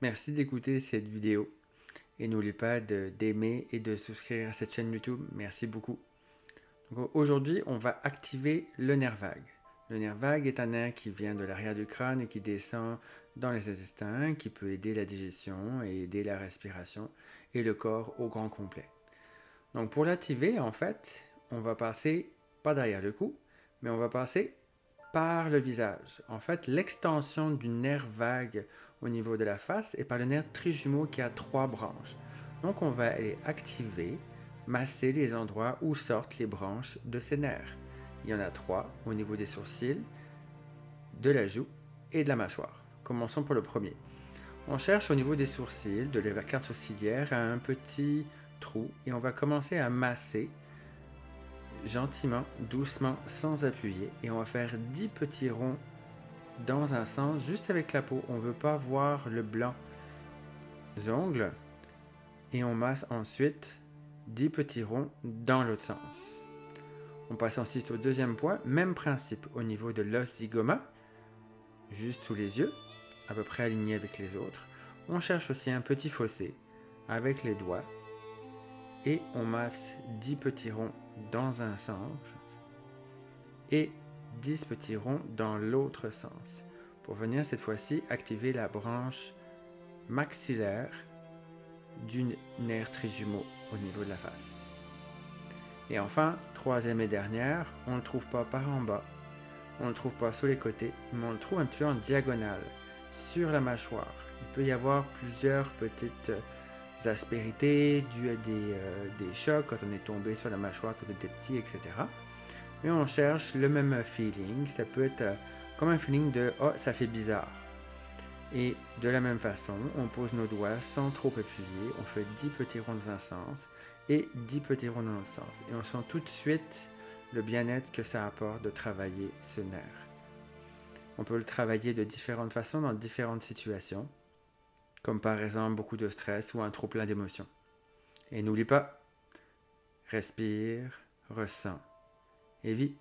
Merci d'écouter cette vidéo et n'oublie pas d'aimer et de souscrire à cette chaîne YouTube. Merci beaucoup. Aujourd'hui, on va activer le nerf vague. Le nerf vague est un nerf qui vient de l'arrière du crâne et qui descend dans les intestins, qui peut aider la digestion et aider la respiration et le corps au grand complet. Donc pour l'activer, en fait, on va passer, pas derrière le cou, mais on va passer par le visage. En fait, l'extension du nerf vague au niveau de la face est par le nerf trijumeau qui a 3 branches. Donc on va aller activer, masser les endroits où sortent les branches de ces nerfs. Il y en a 3 au niveau des sourcils, de la joue et de la mâchoire. Commençons pour le premier. On cherche au niveau des sourcils, de la carte sourcilière, un petit trou et on va commencer à masser gentiment, doucement, sans appuyer et on va faire 10 petits ronds dans un sens, juste avec la peau. On ne veut pas voir le blanc des ongles et on masse ensuite 10 petits ronds dans l'autre sens. On passe ensuite au deuxième point, même principe au niveau de l'os zygoma, juste sous les yeux, à peu près aligné avec les autres. On cherche aussi un petit fossé avec les doigts et on masse 10 petits ronds dans un sens et 10 petits ronds dans l'autre sens pour venir cette fois-ci activer la branche maxillaire du nerf trijumeau au niveau de la face. Et enfin, troisième et dernière, on ne le trouve pas par en bas, on ne le trouve pas sur les côtés, mais on le trouve un petit peu en diagonale sur la mâchoire. Il peut y avoir plusieurs petites aspérités dues à des chocs quand on est tombé sur la mâchoire quand on était petit, etc. Mais on cherche le même feeling. Ça peut être comme un feeling de « oh, ça fait bizarre ». Et de la même façon, on pose nos doigts sans trop appuyer. On fait 10 petits ronds dans un sens et 10 petits ronds dans l'autre sens. Et on sent tout de suite le bien-être que ça apporte de travailler ce nerf. On peut le travailler de différentes façons dans différentes situations, comme par exemple beaucoup de stress ou un trop plein d'émotions. Et n'oublie pas, respire, ressens et vis.